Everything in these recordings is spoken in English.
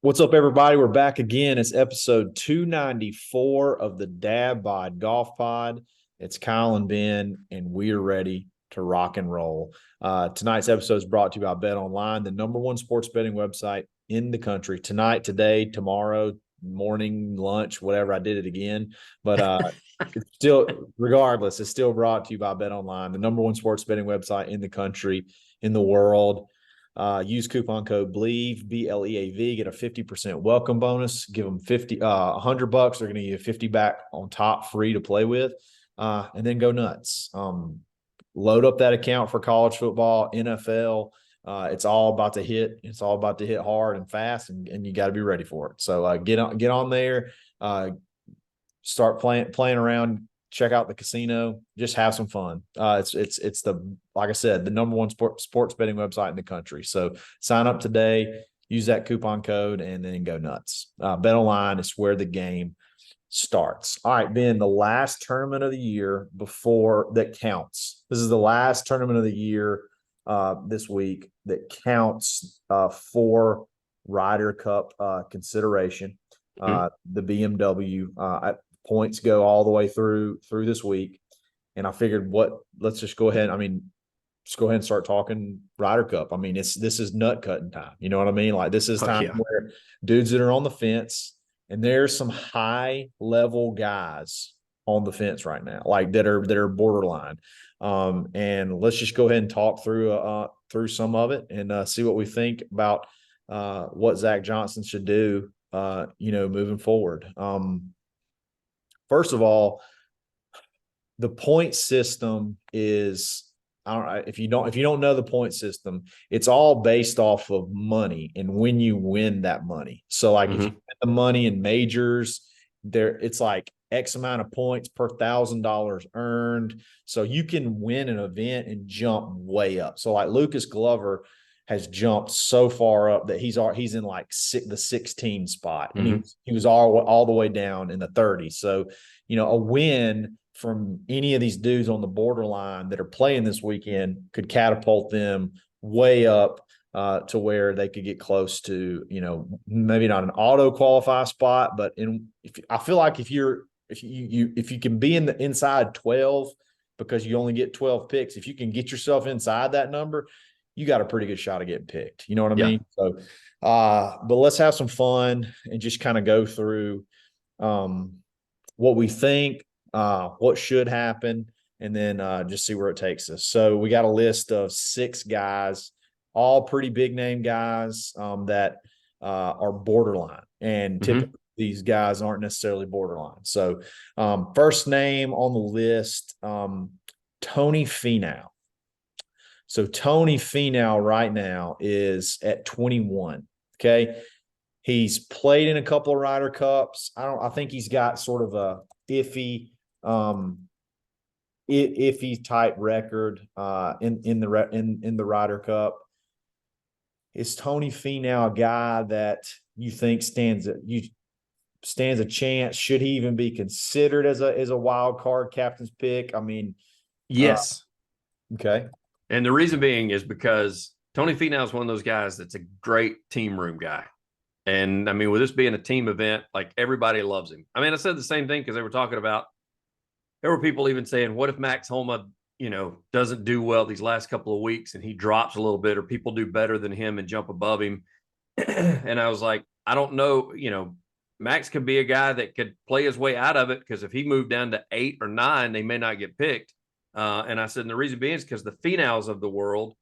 What's up, everybody? We're back again. It's episode 294 of the Dad Bod Golf Pod. It's Kyle and Ben, and we are ready to rock and roll. Tonight's episode is brought to you by Bet Online, the number one sports betting website in the country. Tonight, today, tomorrow, morning, lunch, whatever. I did it again. But it's still, regardless, it's still brought to you by Bet Online, the number one sports betting website in the country, in the world. Use coupon code BLEAV, BLEAV, get a 50% welcome bonus. Give them $100. They're going to give you 50 back on top, free to play with, and then go nuts. Load up that account for college football, NFL. It's all about to hit. It's all about to hit hard and fast, and you got to be ready for it. So get on there, start playing around. Check out the casino, just have some fun. It's the, like I said, the number one sports betting website in the country. So sign up today, use that coupon code, and then go nuts. Bet Online is where the game starts. All right, Ben, the last tournament of the year before that counts. This is the last tournament of the year this week that counts for Ryder Cup consideration. The BMW points go all the way through this week, and I figured, let's just go ahead. Just go ahead and start talking Ryder Cup. This is nut cutting time. You know what I mean? Like, this is time where dudes that are on the fence, and there's some high level guys on the fence right now, like that are borderline. And let's just go ahead and talk through some of it and see what we think about what Zach Johnson should do. Moving forward. First of all, the point system is, I don't know if you don't know the point system, it's all based off of money and when you win that money. So like if you win the money in majors, it's like X amount of points per $1,000 earned. So you can win an event and jump way up. So like Lucas Glover has jumped so far up that he's in like the 16 spot, and he was all the way down in the 30s. So, a win from any of these dudes on the borderline that are playing this weekend could catapult them way up to where they could get close to, maybe not an auto qualify spot, but I feel like if you can be in the inside 12, because you only get 12 picks, if you can get yourself inside that number, you got a pretty good shot of getting picked. You know what I mean? So, but let's have some fun and just kind of go through what we think, what should happen, and then just see where it takes us. So we got a list of 6 guys, all pretty big name guys that are borderline, and typically these guys aren't necessarily borderline. So first name on the list, Tony Finau. So Tony Finau right now is at 21. Okay. He's played in a couple of Ryder Cups. I think he's got sort of a iffy type record in the Ryder Cup. Is Tony Finau a guy that you think stands a chance? Should he even be considered as a wild card captain's pick? Yes. Okay. And the reason being is because Tony Finau is one of those guys that's a great team room guy. And with this being a team event, like, everybody loves him. I said the same thing because they were talking about, there were people even saying, what if Max Homa, doesn't do well these last couple of weeks and he drops a little bit, or people do better than him and jump above him? And I was like, I don't know. Max could be a guy that could play his way out of it, because if he moved down to 8 or 9, they may not get picked. And I said, and the reason being is because the Finaus of the world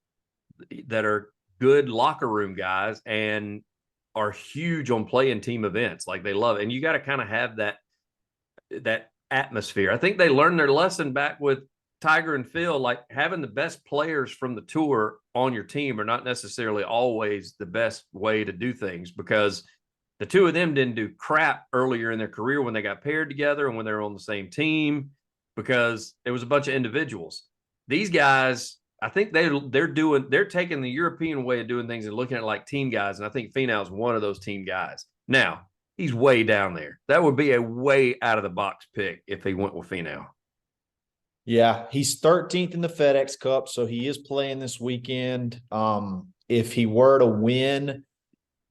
that are good locker room guys and are huge on playing team events, like, they love it. And you got to kind of have that atmosphere. I think they learned their lesson back with Tiger and Phil, like, having the best players from the tour on your team are not necessarily always the best way to do things, because the two of them didn't do crap earlier in their career when they got paired together and when they were on the same team, because it was a bunch of individuals. These guys, I think they're taking the European way of doing things and looking at it like team guys. And I think Finau is one of those team guys. Now, he's way down there. That would be a way out of the box pick if he went with Finau. Yeah, he's 13th in the FedEx Cup, so he is playing this weekend. If he were to win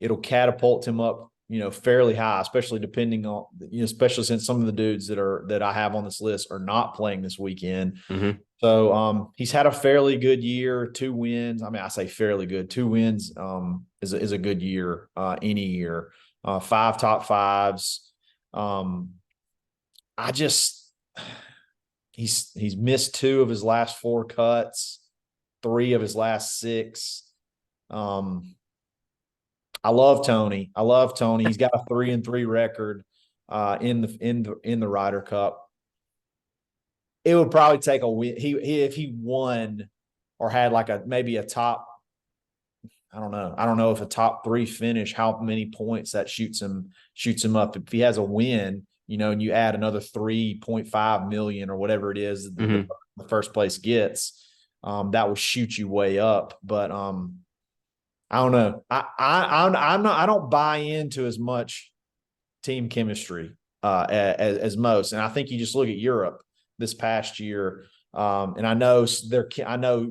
it'll catapult him up, fairly high, especially depending on, especially since some of the dudes that I have on this list are not playing this weekend. Mm-hmm. So he's had a fairly good year, 2 wins. I mean, I say fairly good. 2 wins is a good year any year. 5 top fives. I just he's missed 2 of his last 4 cuts, 3 of his last 6. I love Tony. He's got a 3-3 record in the Ryder Cup. It would probably take a win. If he won or had like maybe a top, I don't know if a top 3 finish, how many points that shoots him up. If he has a win, and you add another 3.5 million or whatever it is Mm-hmm. the first place gets, that will shoot you way up. But I don't know. I don't buy into as much team chemistry as most, and I think you just look at Europe this past year, and I know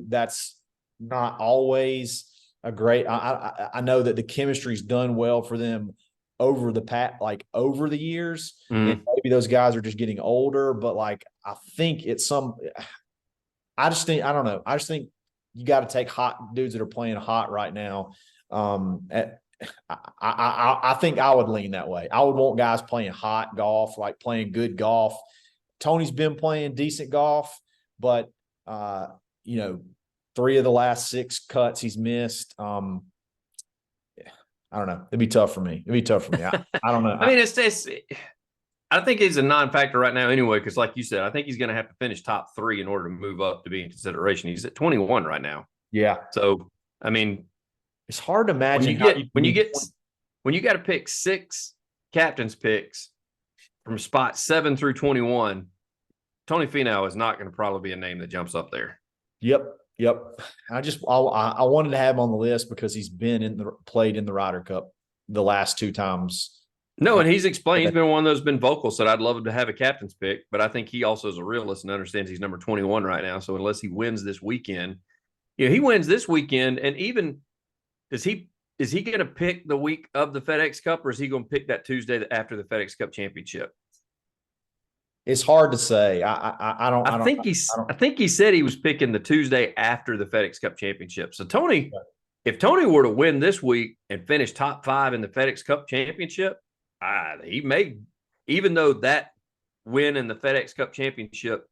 that's not always a great. I know that the chemistry's done well for them over the years, Mm-hmm. and maybe those guys are just getting older. But I think it's some. I don't know. I just think you got to take hot dudes that are playing hot right now. I think I would lean that way. I would want guys playing hot golf, like playing good golf. Tony's been playing decent golf, but 3 of the last 6 cuts he's missed. I don't know. It'd be tough for me. I don't know. I mean, I think he's a non-factor right now anyway, because like you said, I think he's going to have to finish top 3 in order to move up to be in consideration. He's at 21 right now. Yeah. So, I mean, it's hard to imagine when you got to pick 6 captain's picks from spot 7 through 21, Tony Finau is not going to probably be a name that jumps up there. Yep. I wanted to have him on the list because he's played in the Ryder Cup the last 2 times. No, and he's explained, he's been one of those been vocal, said I'd love him to have a captain's pick, but I think he also is a realist and understands he's number 21 right now. So unless he wins this weekend, he wins this weekend, and even is he going to pick the week of the FedEx Cup, or is he going to pick that Tuesday after the FedEx Cup Championship? It's hard to say. I think he said he was picking the Tuesday after the FedEx Cup Championship. So if Tony were to win this week and finish top 5 in the FedEx Cup Championship, he may, even though that win in the FedEx Cup Championship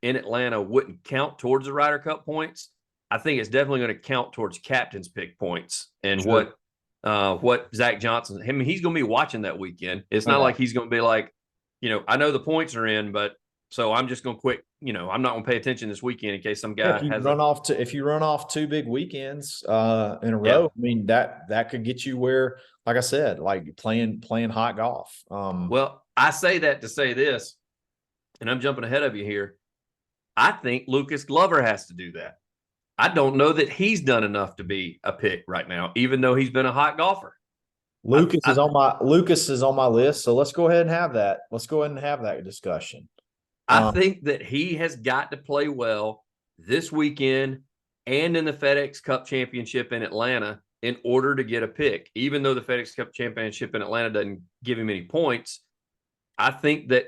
in Atlanta wouldn't count towards the Ryder Cup points, I think it's definitely going to count towards captain's pick points and sure. what Zach Johnson. I mean, he's going to be watching that weekend. It's not like he's going to be like, I know the points are in, but so I'm just going to quit. I'm not going to pay attention this weekend in case some guy if you run off 2 big weekends in a row. I mean, that could get you where, like I said, like playing hot golf. Well, I say that to say this, and I'm jumping ahead of you here. I think Lucas Glover has to do that. I don't know that he's done enough to be a pick right now, even though he's been a hot golfer. Lucas is on my list, so let's go ahead and have that. Let's go ahead and have that discussion. I think that he has got to play well this weekend and in the FedEx Cup Championship in Atlanta in order to get a pick. Even though the FedEx Cup Championship in Atlanta doesn't give him any points, I think that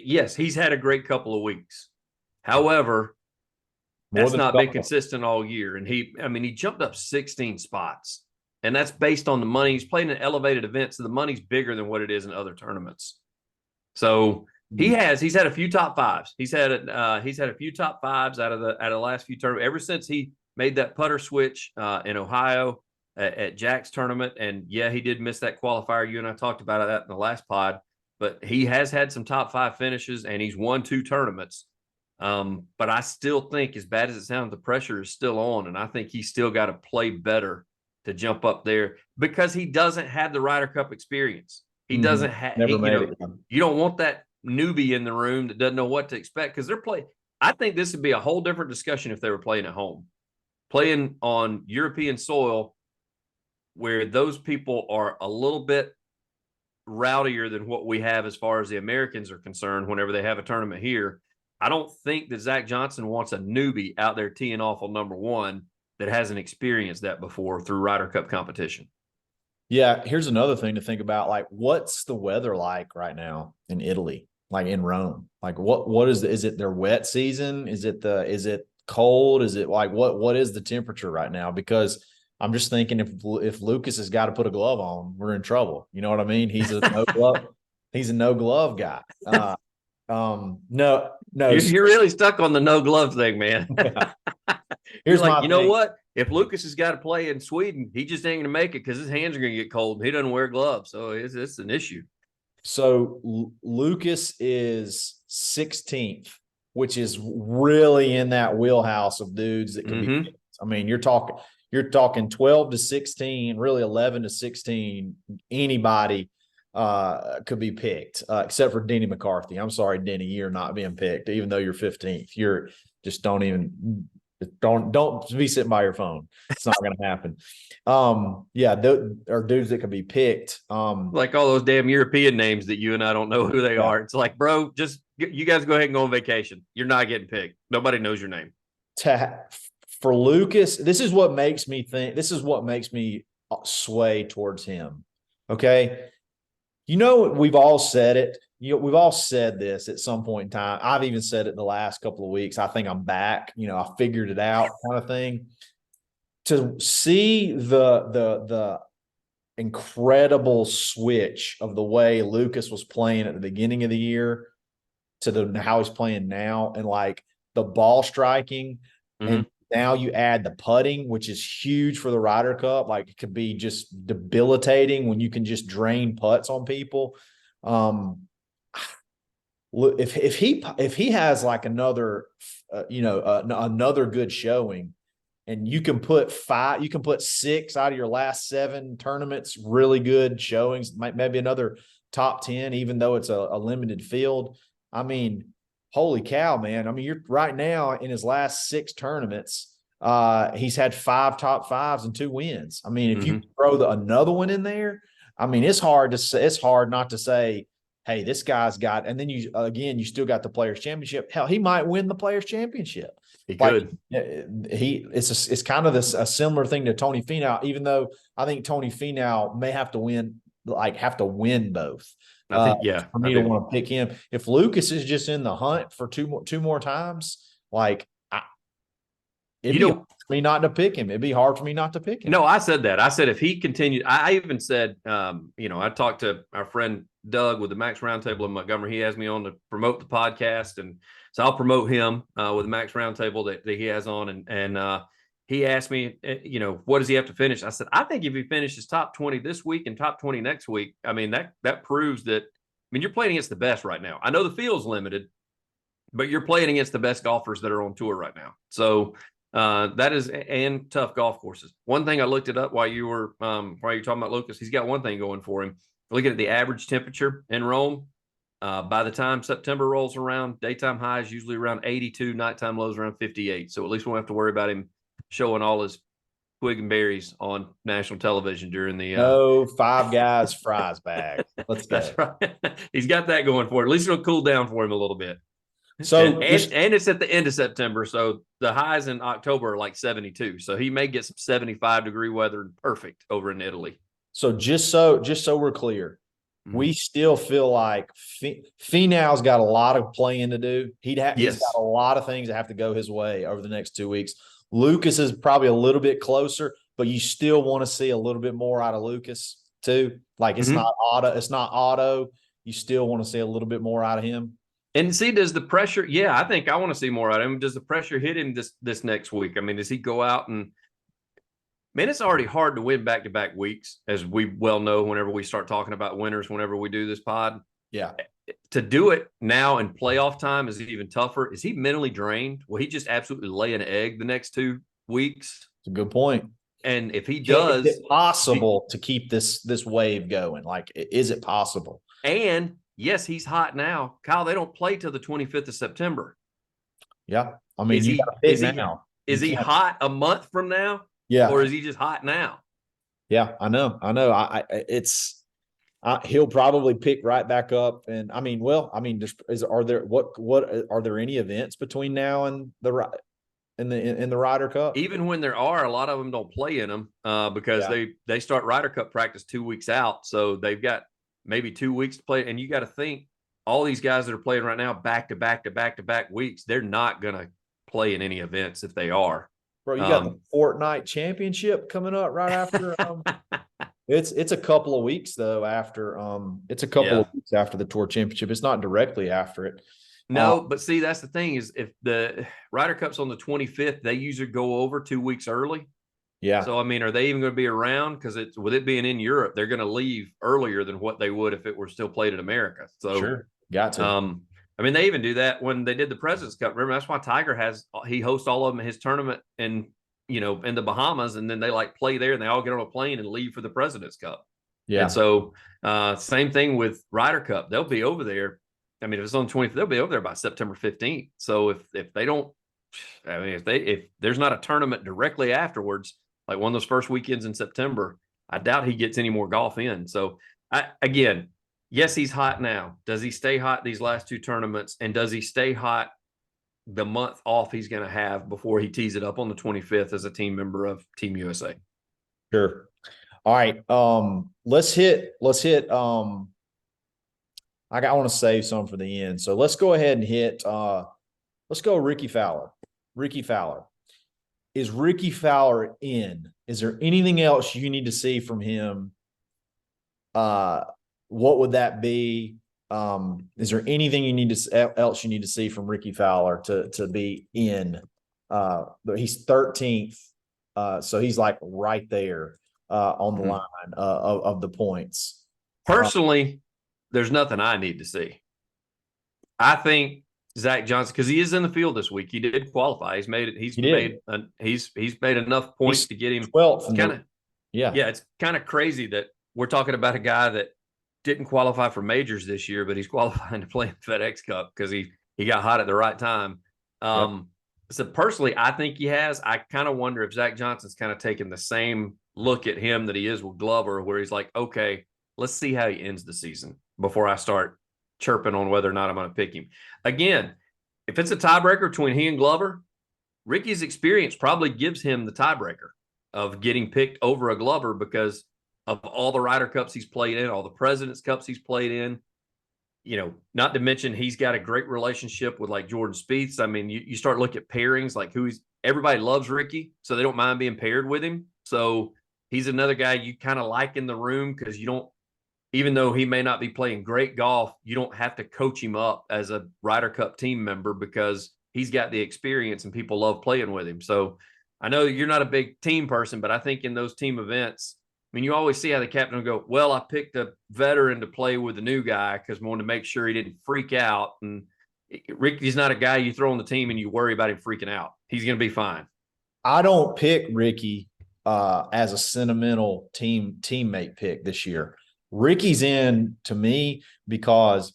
yes, he's had a great couple of weeks. However, that's not been consistent all year. And he jumped up 16 spots. And that's based on the money. He's playing an elevated event, so the money's bigger than what it is in other tournaments. So he's had a few top 5s. He's had a few top 5s out of the last few tournaments ever since he made that putter switch in Ohio at Jack's tournament. And yeah, he did miss that qualifier. You and I talked about that in the last pod, but he has had some top 5 finishes and he's won 2 tournaments. But I still think, as bad as it sounds, the pressure is still on, and I think he's still got to play better to jump up there because he doesn't have the Ryder Cup experience. He doesn't have. You don't want that newbie in the room that doesn't know what to expect because they're playing. I think this would be a whole different discussion if they were playing at home, playing on European soil, where those people are a little bit rowdier than what we have as far as the Americans are concerned. Whenever they have a tournament here, I don't think that Zach Johnson wants a newbie out there teeing off on number 1 that hasn't experienced that before through Ryder Cup competition. Yeah, here's another thing to think about. Like, what's the weather like right now in Italy, like in Rome? Like, what is it their wet season? Is it cold? Is it like what is the temperature right now? Because I'm just thinking if Lucas has got to put a glove on, we're in trouble. You know what I mean? He's a no glove guy. No. You're really stuck on the no glove thing, man. You're Here's like, my you know thing. what? If Lucas has got to play in Sweden, he just ain't gonna make it because his hands are gonna get cold. He doesn't wear gloves, so it's an issue. So Lucas is 16th, which is really in that wheelhouse of dudes that could be picked. I mean, you're talking 12 to 16, really 11 to 16. Anybody could be picked, except for Denny McCarthy. I'm sorry, Denny, you're not being picked, even though you're 15th. You're just don't be sitting by your phone. It's not going to happen. Yeah, there are dudes that can be picked. Like all those damn European names that you and I don't know who they are. It's like, bro, just you guys go ahead and go on vacation. You're not getting picked. Nobody knows your name. For Lucas, this is what makes me sway towards him. Okay. You know, we've all said it. We've all said this at some point in time. I've even said it the last couple of weeks. I think I'm back. I figured it out, kind of thing. To see the incredible switch of the way Lucas was playing at the beginning of the year to how he's playing now, and like the ball striking, and now you add the putting, which is huge for the Ryder Cup. Like, it could be just debilitating when you can just drain putts on people. If he has like another another good showing, and you can put 6 out of your last 7 tournaments really good showings, maybe another top 10, even though it's a limited field. I mean, holy cow, man. I mean, you're right now in his last 6 tournaments, he's had 5 top 5s and 2 wins. I mean, if you throw another one in there, I mean, it's hard not to say, hey, this guy's got, and then you still got the Players Championship. Hell, he might win the Players Championship. He could. It's kind of a similar thing to Tony Finau, even though I think Tony Finau may have to win both. I think, yeah, for me to want to pick him. If Lucas is just in the hunt for two more times, like, it'd be hard for me not to pick him. It'd be hard for me not to pick him. No, I said that. I said if he continued, I even said, I talked to our friend Doug with the Max Roundtable in Montgomery. He has me on to promote the podcast, and so I'll promote him with the Max Roundtable that he has on. And he asked me, what does he have to finish? I said, I think if he finishes top 20 this week and top 20 next week, I mean, that proves that. I mean, you're playing against the best right now. I know the field's limited, but you're playing against the best golfers that are on tour right now. So that is, and tough golf courses. One thing I looked it up while you were talking about Lucas, he's got one thing going for him. Looking at the average temperature in Rome, by the time September rolls around, daytime highs usually around 82, nighttime lows around 58. So at least we won't have to worry about him showing all his twig and berries on national television during the no Five Guys fries bag. Let's go. That's right. He's got that going for it. At least it'll cool down for him a little bit. So and it's at the end of September, so the highs in October are like 72. So he may get some 75-degree weather, perfect over in Italy. So just so we're clear, we still feel like Finau's got a lot of playing to do. He's got a lot of things that have to go his way over the next 2 weeks. Lucas is probably a little bit closer, but you still want to see a little bit more out of Lucas too. Like, it's not auto. You still want to see a little bit more out of him. And see, does the pressure? Yeah, I think I want to see more out of him. Does the pressure hit him this next week? I mean, does he go out and? Man, it's already hard to win back-to-back weeks, as we well know. Whenever we start talking about winners, whenever we do this pod, to do it now in playoff time is even tougher. Is he mentally drained? Will he just absolutely lay an egg the next 2 weeks? It's a good point. And if he does, is it possible to keep this wave going? Like, is it possible? And yes, he's hot now. Kyle, they don't play till the 25th of September. Yeah. I mean, is he hot a month from now? Yeah. Or is he just hot now? Yeah, I know. He'll probably pick right back up. And I mean, are there any events between now and in the Ryder Cup? Even when there are, a lot of them don't play in them because Yeah. they start RYDER Cup practice 2 weeks out, so they've got maybe 2 weeks to play. And you got to think all these guys that are playing right now back to back to back to back weeks, they're not going to play in any events if they are. Bro, you got the Fortnite Championship coming up right after. It's a couple of weeks though after. It's a couple of weeks after the Tour Championship. It's not directly after it. No, but see, that's the thing is if the RYDER Cup's on the 25th, they usually go over 2 weeks early. Yeah. So, I mean, are they even going to be around? Because it's with it being in Europe, they're going to leave earlier than what they would if it were still played in America. So, sure, got to. I mean, they even do that when they did the President's Cup. Remember, that's why Tiger he hosts all of them in his tournament in the Bahamas, and then they like play there, and they all get on a plane and leave for the President's Cup. Yeah. And so, same thing with RYDER Cup. They'll be over there. I mean, if it's on 20th, they'll be over there by September 15th. So if they don't, I mean, if there's not a tournament directly afterwards, like one of those first weekends in September, I doubt he gets any more golf in. So again, yes, he's hot now. Does he stay hot these last 2 tournaments? And does he stay hot the month off he's going to have before he tees it up on the 25th as a team member of Team USA? Sure. All right. Let's hit I want to save some for the end. So let's go ahead and hit let's go Ricky Fowler. Ricky Fowler. Is Ricky Fowler in? Is there anything else you need to see from him? What would that be? Is there anything else you need to see from Ricky Fowler to be in? He's 13th, so he's like right there on the line of the points. Personally, there's nothing I need to see. I think Zach Johnson, because he is in the field this week. He did qualify. He's made it. He's made enough points to get him 12th. Yeah, it's kind of crazy that we're talking about a guy that didn't qualify for majors this year, but he's qualifying to play in the FedEx Cup because he got hot at the right time. So personally, I think he has. I kind of wonder if Zach Johnson's kind of taking the same look at him that he is with Glover, where he's like, okay, let's see how he ends the season before I start chirping on whether or not I'm going to pick him. Again, if it's a tiebreaker between he and Glover, Ricky's experience probably gives him the tiebreaker of getting picked over a Glover because of all the Ryder Cups he's played in, all the President's Cups he's played in. Not to mention he's got a great relationship with like Jordan Spieth. I mean, you start looking at pairings, like everybody loves Ricky, so they don't mind being paired with him. So he's another guy you kind of like in the room because you don't, even though he may not be playing great golf, you don't have to coach him up as a Ryder Cup team member because he's got the experience and people love playing with him. So I know you're not a big team person, but I think in those team events, I mean, you always see how the captain will go, well, I picked a veteran to play with the new guy because I wanted to make sure he didn't freak out. And Ricky's not a guy you throw on the team and you worry about him freaking out. He's going to be fine. I don't pick Ricky as a sentimental teammate pick this year. Ricky's in to me because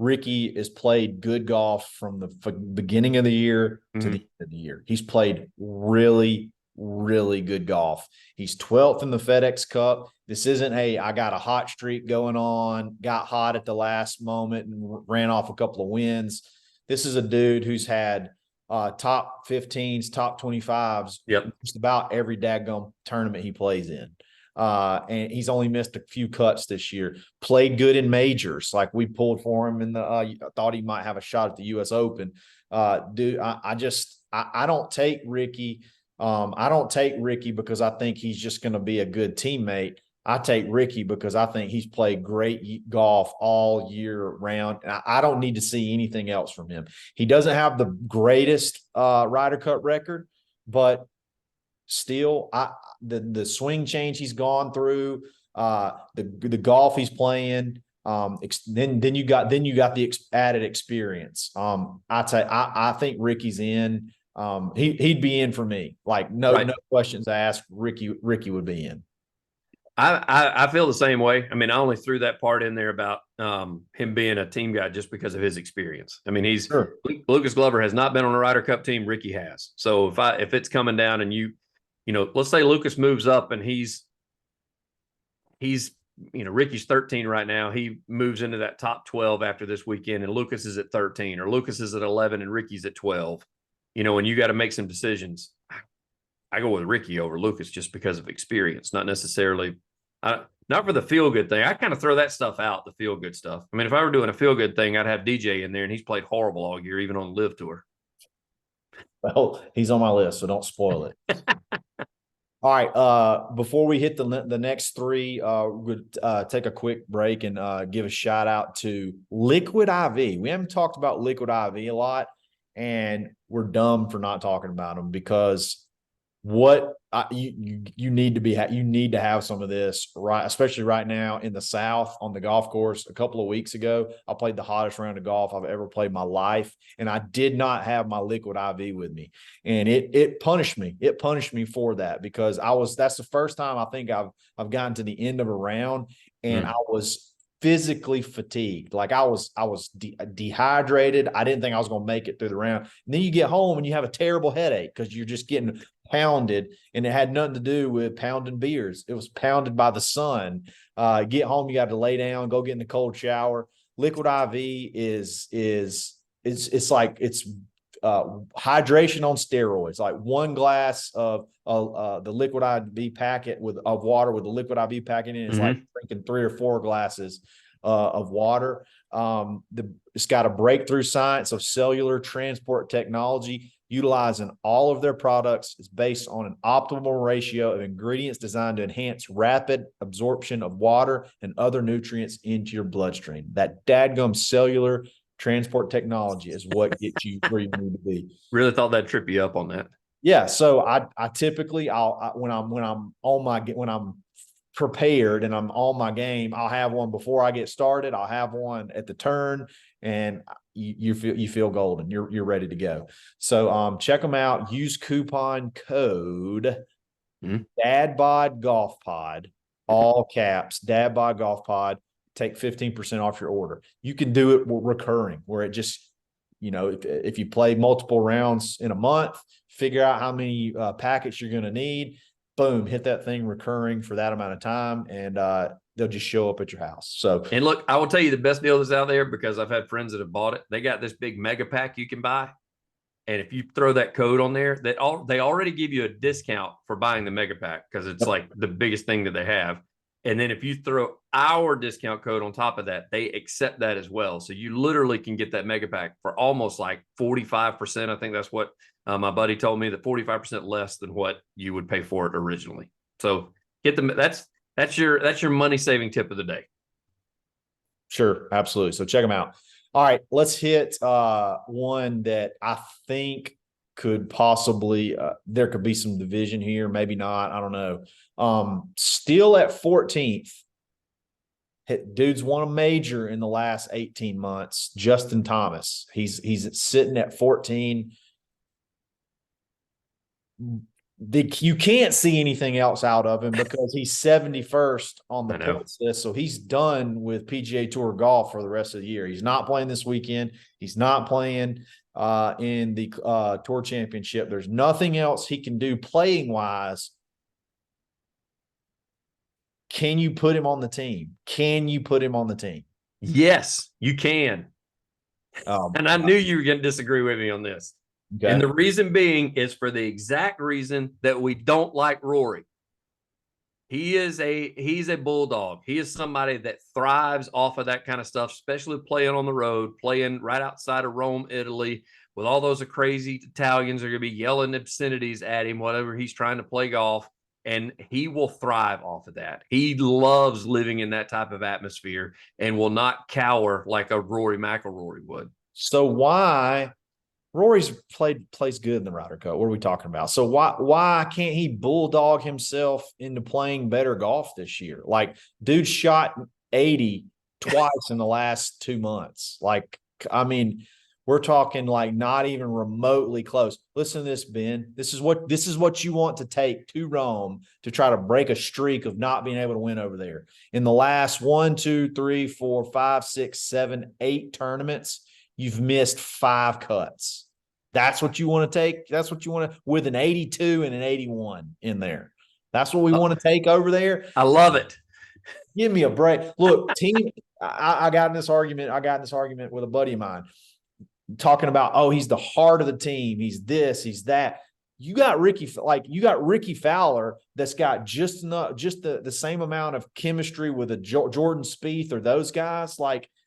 Ricky has played good golf from the beginning of the year to the end of the year. He's played really, really good golf. He's 12th in the FedEx Cup. This isn't, hey, I got a hot streak going on, got hot at the last moment and ran off a couple of wins. This is a dude who's had top 15s, top 25s, just about every daggum tournament he plays in. And he's only missed a few cuts this year. Played good in majors, like we pulled for him in the. Thought he might have a shot at the U.S. Open. Dude, I don't take Ricky. I don't take Ricky because I think he's just going to be a good teammate. I take Ricky because I think he's played great golf all year round. I don't need to see anything else from him. He doesn't have the greatest Ryder Cup record, but still, the swing change he's gone through, the golf he's playing, then you got the added experience. I think Ricky's in. He'd be in for me. Like no questions asked. Ricky would be in. I feel the same way. I mean, I only threw that part in there about him being a team guy just because of his experience. I mean, Lucas Glover has not been on a Ryder Cup team. Ricky has. So if it's coming down and let's say Lucas moves up and he's Ricky's 13 right now. He moves into that top 12 after this weekend, and Lucas is at 13, or Lucas is at 11 and Ricky's at 12. when you got to make some decisions, I go with Ricky over Lucas just because of experience, not necessarily, not for the feel good thing. I kind of throw that stuff out, the feel good stuff. I mean, if I were doing a feel good thing, I'd have DJ in there, and he's played horrible all year, even on the Live Tour. Well, he's on my list, so don't spoil it. All right. Before we hit the next three, we'll take a quick break and give a shout out to Liquid IV. We haven't talked about Liquid IV a lot, and we're dumb for not talking about them because you need to have some of this, right, especially right now in the South on the golf course. A couple of weeks ago, I played the hottest round of golf I've ever played in my life, and I did not have my Liquid IV with me, and it punished me. It punished me for that because that's the first time I think I've gotten to the end of a round, and I was physically fatigued. Like I was dehydrated. I didn't think I was going to make it through the round. And then you get home and you have a terrible headache because you're just getting pounded, and it had nothing to do with pounding beers. It was pounded by the sun. Get home, you got to lay down, go get in the cold shower. Liquid IV it's like hydration on steroids. Like one glass of the Liquid IV packet of water with the Liquid IV packet in it is like drinking 3 or 4 glasses of water. It's got a breakthrough science of cellular transport technology, utilizing all of their products. It's based on an optimal ratio of ingredients designed to enhance rapid absorption of water and other nutrients into your bloodstream. That dadgum cellular transport technology is what gets you where you need to be. Really thought that'd trip you up on that. Yeah. So I typically when I'm prepared and I'm on my game, I'll have one before I get started. I'll have one at the turn, and you feel golden. You're ready to go. So check them out. Use coupon code DadBod Golf Pod, all caps, DadBod Golf Pod. Take 15% off your order. You can do it recurring, where it just, if you play multiple rounds in a month, figure out how many packets you're going to need. Boom, hit that thing recurring for that amount of time, and they'll just show up at your house. So, and look, I will tell you the best deal that's out there, because I've had friends that have bought it. They got this big mega pack you can buy, and if you throw that code on there, they already give you a discount for buying the mega pack because it's like the biggest thing that they have. And then if you throw our discount code on top of that, they accept that as well. So you literally can get that mega pack for almost like 45%. I think that's what my buddy told me, that 45% less than what you would pay for it originally. So get them. That's your money saving tip of the day. Sure, absolutely. So check them out. All right, let's hit one that I think could possibly there could be some division here, maybe not. I don't know. Still at 14th. Dude's won a major in the last 18 months. Justin Thomas. He's sitting at 14. You can't see anything else out of him because he's 71st on the points list. So he's done with PGA Tour golf for the rest of the year. He's not playing this weekend. He's not playing in the Tour Championship. There's nothing else he can do playing wise. Can you put him on the team? Can you put him on the team? Yes, you can. And I knew you were going to disagree with me on this. Okay. And the reason being is for the exact reason that we don't like Rory. He's a bulldog. He is somebody that thrives off of that kind of stuff, especially playing on the road, playing right outside of Rome, Italy, with all those crazy Italians are going to be yelling obscenities at him, whatever he's trying to play golf. And he will thrive off of that. He loves living in that type of atmosphere and will not cower like a Rory McIlroy would. So why Rory's plays good in the Ryder Cup? What are we talking about? So why can't he bulldog himself into playing better golf this year? Like, dude shot 80 twice in the last 2 months. Like, I mean, we're talking like not even remotely close. Listen to this, Ben. This is what you want to take to Rome to try to break a streak of not being able to win over there. In the last 1, 2, 3, 4, 5, 6, 7, 8 tournaments, you've missed 5 cuts. That's what you want to take. That's what you want to, with an 82 and an 81 in there. That's what we want to take over there. I love it. Give me a break. Look, team, I got in this argument. I got in this argument with a buddy of mine. talking about, oh, he's the heart of the team. He's this, he's that. You got Ricky Fowler that's got just the same amount of chemistry with a Jordan Spieth or those guys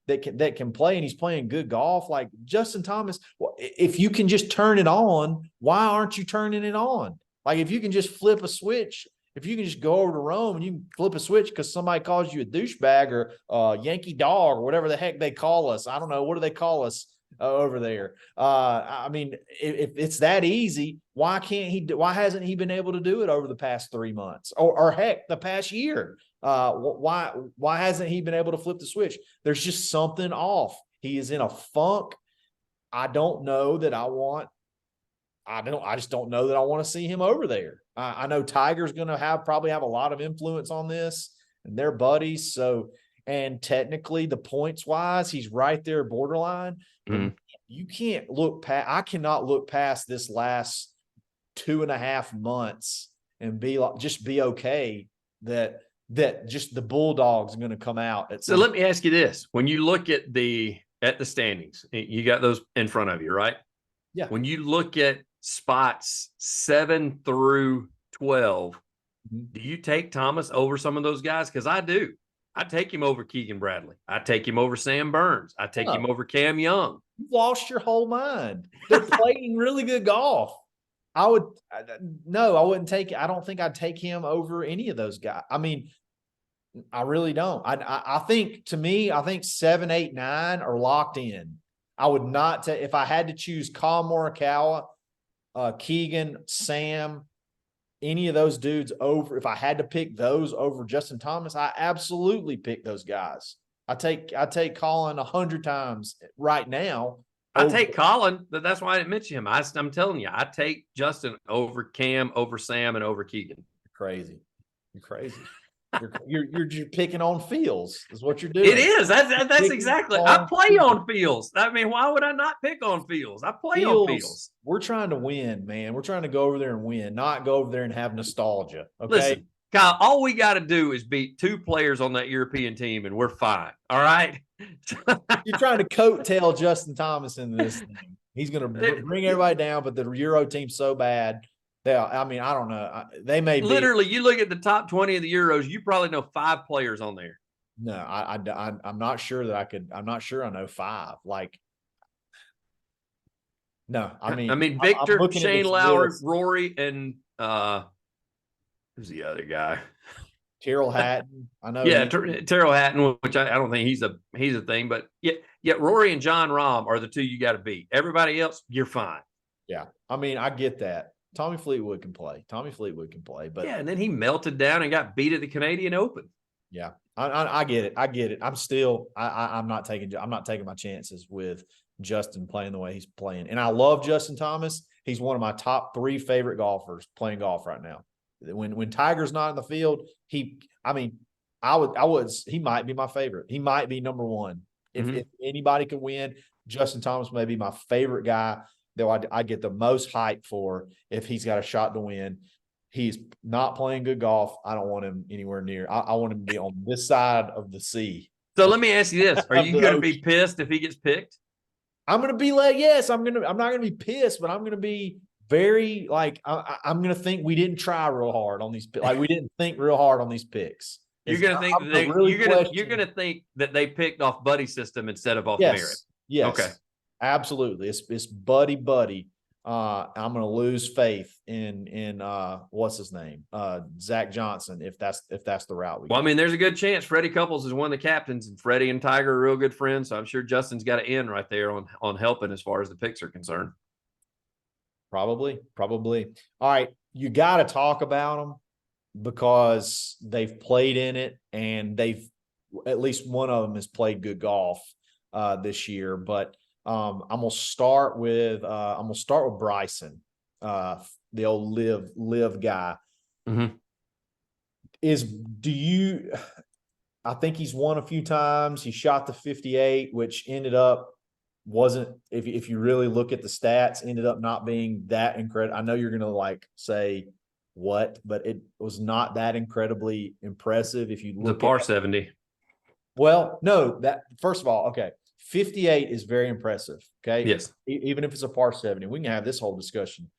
that can play, and he's playing good golf. Like Justin Thomas, if you can just turn it on, why aren't you turning it on? Like if you can just flip a switch, if you can just go over to Rome and you can flip a switch because somebody calls you a douchebag or Yankee dog or whatever the heck they call us. I don't know. What do they call us over there? I mean, if it's that easy, why hasn't he been able to do it over the past 3 months or heck, the past year? Why hasn't he been able to flip the switch? There's just something off. He is in a funk. I don't know that I just don't know that I want to see him over there. I know Tiger's going to probably have a lot of influence on this, and they're buddies. So, and technically the points wise, he's right there borderline. But you can't look past, I cannot look past this last 2.5 months and be okay that just the Bulldogs are going to come out. So let me ask you this. When you look at the standings, you got those in front of you, right? Yeah. When you look at spots 7 through 12, do you take Thomas over some of those guys? Because I do. I take him over Keegan Bradley. I take him over Sam Burns. I take him over Cam Young. You've lost your whole mind. They're playing really good golf. I wouldn't take it. I don't think I'd take him over any of those guys. I mean, I really don't. I think 7, 8, 9 are locked in. I would not take, if I had to choose Colin Morikawa, Keegan, Sam, any of those dudes over, if I had to pick those over Justin Thomas, I absolutely pick those guys. I take Colin 100 times right now. I take Colin, but that's why I didn't mention him. I'm telling you, I take Justin over Cam, over Sam, and over Keegan. You're crazy. You're picking on feels is what you're doing. It is. That's exactly. I play on feels. I mean, why would I not pick on feels? I play on feels. We're trying to win, man. We're trying to go over there and win, not go over there and have nostalgia. Okay. Listen, Kyle, all we got to do is beat 2 players on that European team, and we're fine. All right. You're trying to coattail Justin Thomas into this thing. He's going to bring everybody down, but the Euro team's so bad. I mean, I don't know. They may literally. You look at the top 20 of the Euros. You probably know 5 players on there. No, I'm not sure that I could. I'm not sure I know 5. Like, no, I mean, Victor, Shane Lowry, Rory, and who's the other guy? Tyrrell Hatton. I know. Yeah, Tyrrell Hatton, which I don't think he's a thing, but yet Rory and John Rahm are the 2 you got to beat. Everybody else, you're fine. Yeah, I mean, I get that. Tommy Fleetwood can play, but yeah, and then he melted down and got beat at the Canadian Open. Yeah, I get it. I'm still, I'm not taking my chances with Justin playing the way he's playing, and I love Justin Thomas. He's one of my top 3 favorite golfers playing golf right now. When Tiger's not in the field, he might be my favorite. He might be number 1. If anybody could win, Justin Thomas may be my favorite guy that I get the most hype for if he's got a shot to win. He's not playing good golf. I don't want him anywhere near. I want him to be on this side of the sea. So let me ask you this. Are you going to be pissed if he gets picked? I'm going to be like, yes, I'm not going to be pissed, but I'm going to be very I'm going to think we didn't try real hard on these. Like we didn't think real hard on these picks. You're going to think you're going to think that they picked off buddy system instead of off merit. Yes. Okay. Absolutely. It's buddy. I'm going to lose faith in what's his name? Zach Johnson, if that's the route we go. Well, I mean, there's a good chance Freddie Couples is one of the captains, and Freddie and Tiger are real good friends. So I'm sure Justin's got an in right there on helping as far as the picks are concerned. Probably. All right. You got to talk about them because they've played in it, and at least one of them has played good golf this year. But I'm gonna start with Bryson, the old live guy. Mm-hmm. I think he's won a few times. He shot the 58, which ended up wasn't, if you really look at the stats, ended up not being that incredible. I know you're gonna say what, but it was not that incredibly impressive. If you look the par 70. Well, no, that first of all, okay. 58 is very impressive. Okay. Yes. Even if it's a par 70, we can have this whole discussion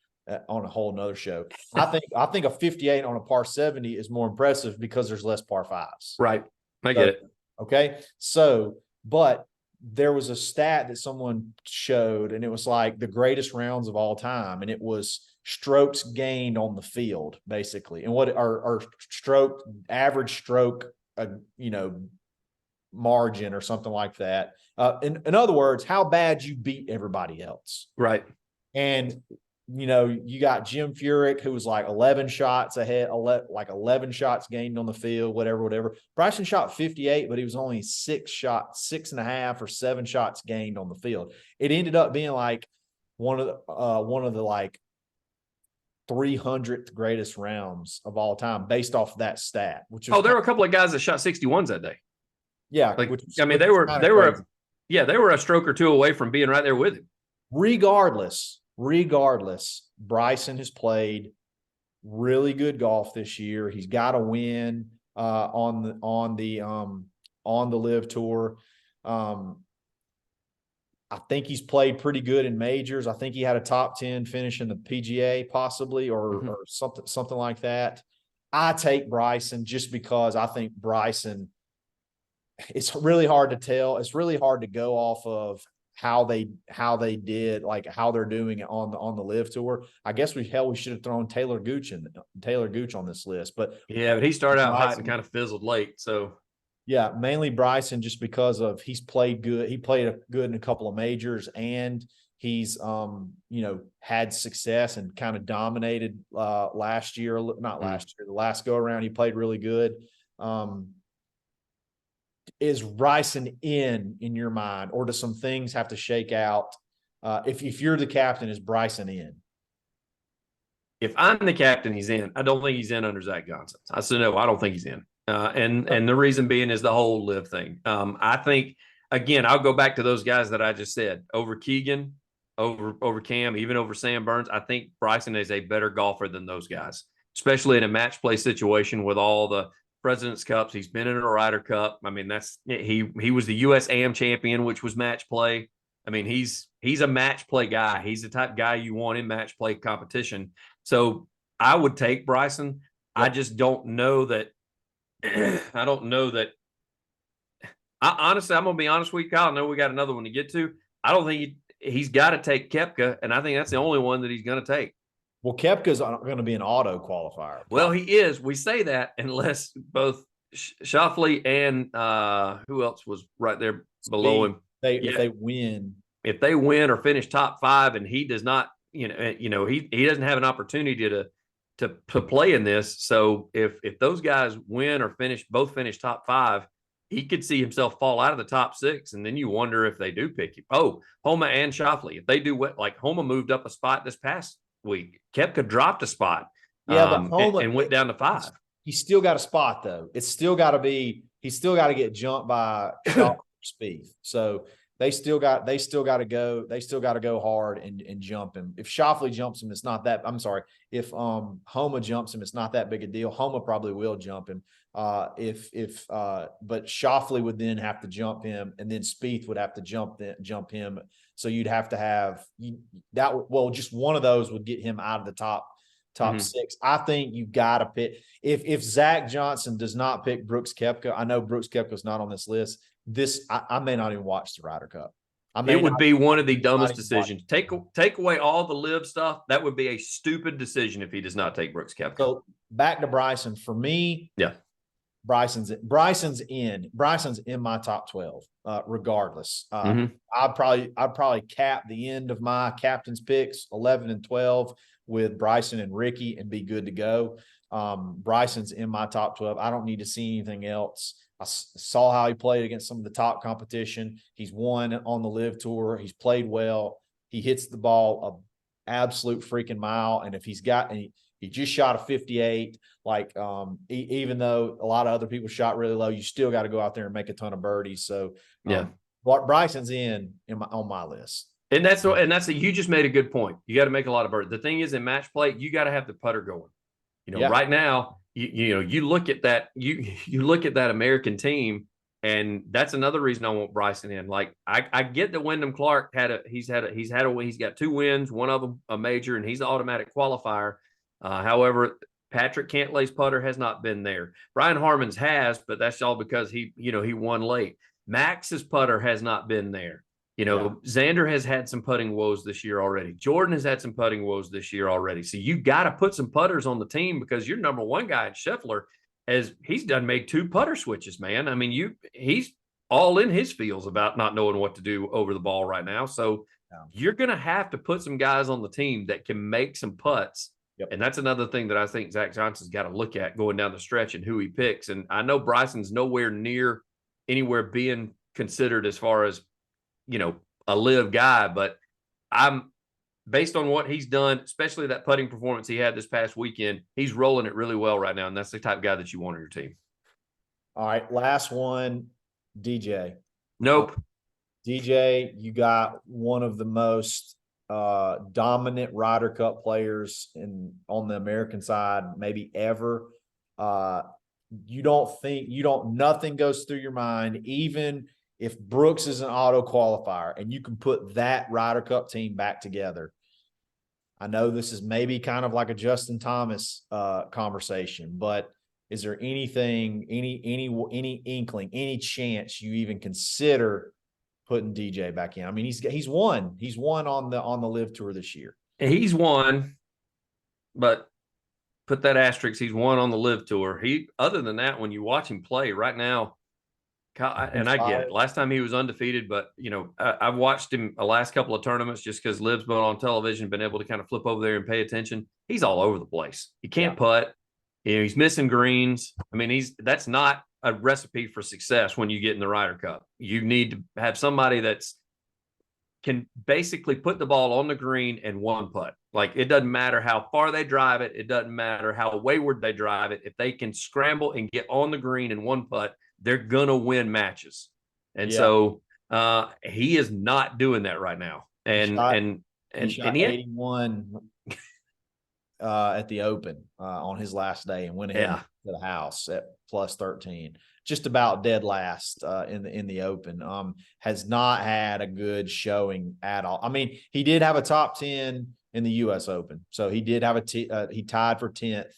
on a whole nother show. I think a 58 on a par 70 is more impressive because there's less par fives. Right. I get it. Okay. So, but there was a stat that someone showed, and it was like the greatest rounds of all time. And it was strokes gained on the field, basically. And what our stroke, average stroke, margin or something like that. In other words, how bad you beat everybody else. Right. And, you got Jim Furyk, who was like 11 shots ahead, like 11 shots gained on the field, whatever. Bryson shot 58, but he was only 6.5 or 7 shots gained on the field. It ended up being like one of the like 300th greatest rounds of all time based off that stat. Which is there were a couple of guys that shot 61s that day. Yeah, they were a stroke or two away from being right there with him. Regardless, Bryson has played really good golf this year. He's got a win on the Live Tour. I think he's played pretty good in majors. I think he had a top 10 finish in the PGA possibly, or something like that. I take Bryson just because I think Bryson, it's really hard to tell. It's really hard to go off of how they did, like how they're doing it on the Live Tour. I guess we should have thrown Taylor Gooch on this list, but he started out hot and kind of fizzled late. So yeah, mainly Bryson, just because of he's played good. He played good in a couple of majors, and he's had success and kind of dominated last year. Not last year, the last go around he played really good. Is Bryson in your mind, or do some things have to shake out? If you're the captain, is Bryson in? If I'm the captain, he's in. I don't think he's in under Zach Johnson. I said no. I don't think he's in. And the reason being is the whole Live thing. I think, again, I'll go back to those guys that I just said, over Keegan, over Cam, even over Sam Burns. I think Bryson is a better golfer than those guys, especially in a match play situation with all the President's Cups. He's been in a Ryder Cup. I mean, he was the U.S. AM champion, which was match play. I mean, he's a match play guy. He's the type of guy you want in match play competition. So I would take Bryson. Yep. I just don't know that. I don't know that. Honestly, I'm going to be honest with you, Kyle. I know we got another one to get to. I don't think he's got to take Koepka, and I think that's the only one that he's going to take. Well, Koepka's going to be an auto qualifier. Well, he is. We say that unless both Schauffele and who else was right there below him. If they win or finish top 5, and he does not, he doesn't have an opportunity to play in this. So if those guys win or both finish top 5, he could see himself fall out of the top 6, and then you wonder if they do pick him. Oh, Homa and Schauffele, if they do what, like Homa moved up a spot this past week, Koepka dropped a spot, but Homa, and went down to 5. He's still got a spot though. It's still got to be. He's still got to get jumped by Spieth. So they still got to go. They still got to go hard and jump him. If Schauffele jumps him, it's not that. I'm sorry. If Homa jumps him, it's not that big a deal. Homa probably will jump him. But Schauffele would then have to jump him, and then Spieth would have to jump him. So you'd have to have just one of those would get him out of the top 6. I think you got to pick. If Zach Johnson does not pick Brooks Koepka, I know Brooks Koepka's not on this list. I may not even watch the Ryder Cup. It would be one of the dumbest decisions. Take away all the Live stuff. That would be a stupid decision if he does not take Brooks Koepka. So back to Bryson. For me, yeah, Bryson's in my top 12, regardless. I'd probably cap the end of my captain's picks 11 and 12 with Bryson and Ricky and be good to go. Bryson's in my top 12. I don't need to see anything else. I saw how he played against some of the top competition. He's won on the Live Tour. He's played well. He hits the ball an absolute freaking mile. And if he just shot a 58, even though a lot of other people shot really low, you still got to go out there and make a ton of birdies. So Bryson's on my list. And you just made a good point. You got to make a lot of birdies. The thing is, in match play, you got to have the putter going. Right now, you look at that, you look at that American team, And that's another reason I want Bryson in. Like I get that Wyndham Clark he's got 2 wins, one of them a major, and he's an automatic qualifier. However, Patrick Cantlay's putter has not been there. Brian Harmon's has, but that's all because he won late. Max's putter has not been there. Xander has had some putting woes this year already. Jordan has had some putting woes this year already. So you got to put some putters on the team because your number one guy, Scheffler, as he's made 2 putter switches, man. I mean, he's all in his feels about not knowing what to do over the ball right now. So you're going to have to put some guys on the team that can make some putts. Yep. And that's another thing that I think Zach Johnson's got to look at going down the stretch and who he picks. And I know Bryson's nowhere near anywhere being considered as far as, a live guy, but I'm based on what he's done, especially that putting performance he had this past weekend, he's rolling it really well right now. And that's the type of guy that you want on your team. All right. Last one, DJ. Nope. DJ, you got one of the most dominant Ryder Cup players on the American side, maybe ever. Nothing goes through your mind, even if Brooks is an auto qualifier and you can put that Ryder Cup team back together. I know this is maybe kind of like a Justin Thomas conversation, but is there anything, any inkling, any chance you even consider putting DJ back in? I mean, he's won on the Live Tour this year. He's won, but put that asterisk. He's won on the Live Tour. Other than that, when you watch him play right now, and I get it. Last time he was undefeated, but I've watched him the last couple of tournaments just because Liv's been on television, been able to kind of flip over there and pay attention. He's all over the place. He can't putt. He's missing greens. I mean, that's not a recipe for success when you get in the Ryder Cup. You need to have somebody that's can basically put the ball on the green and one putt. Like, it doesn't matter how far they drive it. It doesn't matter how wayward they drive it. If they can scramble and get on the green and one putt, they're going to win matches. And so he is not doing that right now. And he shot 81 at the Open on his last day and went ahead to the house at plus 13. Just about dead last in the Open. Has not had a good showing at all. I mean, he did have a top 10 in the U.S. Open. So he did have he tied for 10th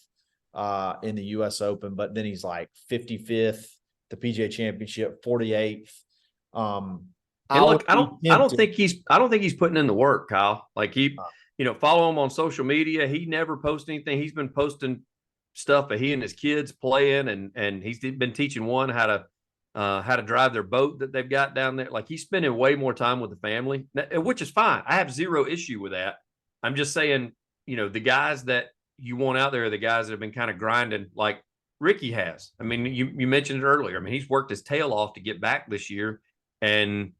in the U.S. Open, but then he's like 55th, the PGA Championship, 48th. I don't think he's putting in the work, Kyle. Like follow him on social media. He never posts anything. He's been posting stuff that he and his kids playing, and he's been teaching one how to drive their boat that they've got down there. Like, he's spending way more time with the family, which is fine. I have zero issue with that. I'm just saying, the guys that you want out there are the guys that have been kind of grinding like Ricky has. I mean, you mentioned it earlier. I mean, he's worked his tail off to get back this year, and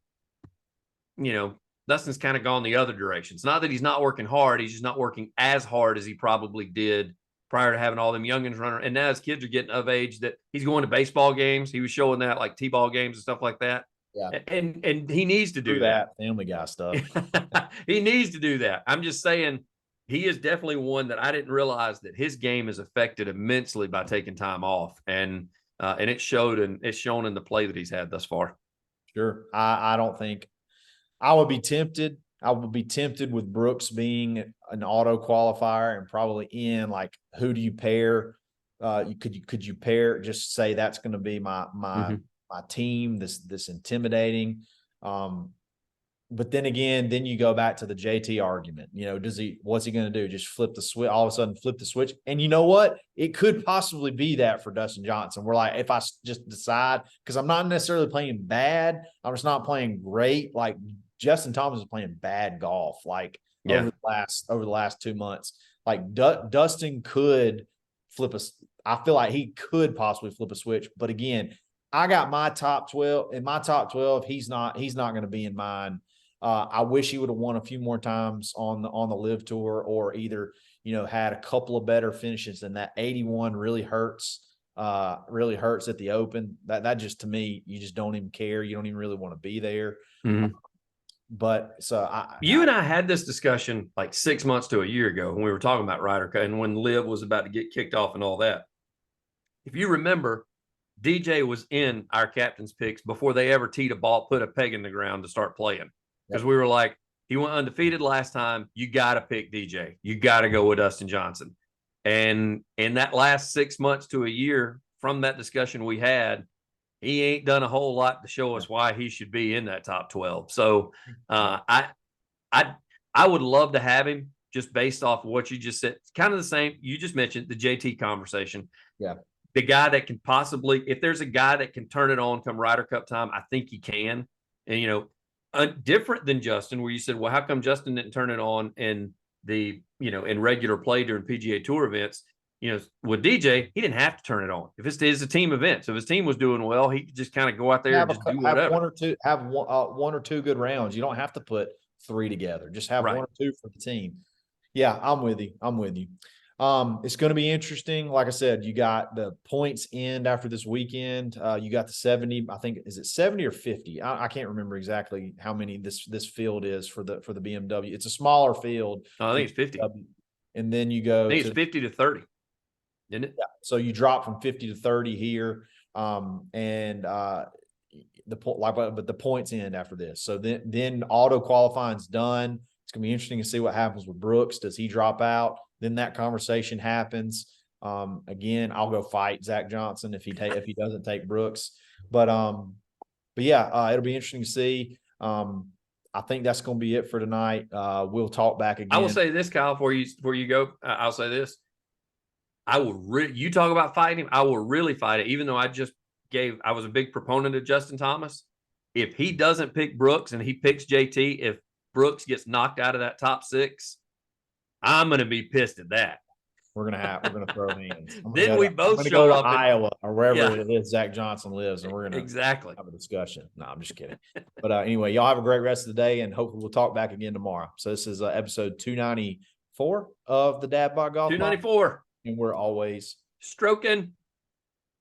Dustin's kind of gone the other direction. It's not that he's not working hard. He's just not working as hard as he probably did prior to having all them youngins running. And now his kids are getting of age that he's going to baseball games. He was showing that, like T-ball games and stuff like that. Yeah. And he needs to do that. Family Guy stuff. He needs to do that. I'm just saying, he is definitely one that I didn't realize that his game is affected immensely by taking time off. And it showed, and it's shown in the play that he's had thus far. Sure. I don't think I would be tempted. I would be tempted with Brooks being an auto qualifier and probably in, like, who do you pair? Could you pair, just say that's going to be my team, this intimidating. But then again, then you go back to the JT argument. What's he going to do? Just flip the switch, all of a sudden flip the switch. And you know what? It could possibly be that for Dustin Johnson. We're like, if I just decide, because I'm not necessarily playing bad, I'm just not playing great. Like, Justin Thomas is playing bad golf, like over the last 2 months. Like, Dustin could flip I feel like he could possibly flip a switch. But again, I got my top 12. In my top 12, he's not going to be in mine. I wish he would have won a few more times on the Live Tour, or either, had a couple of better finishes than that. 81 really hurts at the Open. That just, to me, you just don't even care. You don't even really want to be there. Mm-hmm. But so you and I had this discussion like 6 months to a year ago when we were talking about Ryder Cup and when Liv was about to get kicked off and all that. If you remember, DJ was in our captain's picks before they ever teed a ball, put a peg in the ground to start playing. Because we were like, he went undefeated last time. You got to pick DJ. You got to go with Dustin Johnson. And in that last 6 months to a year from that discussion we had, he ain't done a whole lot to show us why he should be in that top 12. So I would love to have him just based off of what you just said. It's kind of the same. You just mentioned the JT conversation. Yeah. The guy that can possibly, if there's a guy that can turn it on come Ryder Cup time, I think he can. And, different than Justin, where you said, well, how come Justin didn't turn it on in the, in regular play during PGA Tour events? With DJ, he didn't have to turn it on. If it's a team event, so if his team was doing well, he could just kind of go out there and just do whatever. Have one or two good rounds. You don't have to put 3 together. Just have 1 or 2 for the team. Yeah, I'm with you. It's going to be interesting. Like I said, you got the points end after this weekend. You got the 70. I think, is it 70 or 50? I can't remember exactly how many this field is for the BMW. It's a smaller field. I think it's 50. And then you go. I think it's 50 to 30. Isn't it? Yeah. So you drop from 50 to 30 here. But the points end after this. So then auto qualifying's done. It's gonna be interesting to see what happens with Brooks. Does he drop out? Then that conversation happens. Again, I'll go fight Zach Johnson if he doesn't take Brooks. But yeah, it'll be interesting to see. I think that's going to be it for tonight. We'll talk back again. I will say this, Kyle, before you go. I'll say this. You talk about fighting him. I will really fight it, even though I was a big proponent of Justin Thomas. If he doesn't pick Brooks and he picks JT, if Brooks gets knocked out of that top 6, I'm going to be pissed at that. We're going to throw hands. Then we both show up in Iowa or wherever it is Zach Johnson lives, and we're going to have a discussion. No, I'm just kidding. But anyway, y'all have a great rest of the day, and hopefully we'll talk back again tomorrow. So this is episode 294 of the Dad Bod Golf. 294. And we're always stroking.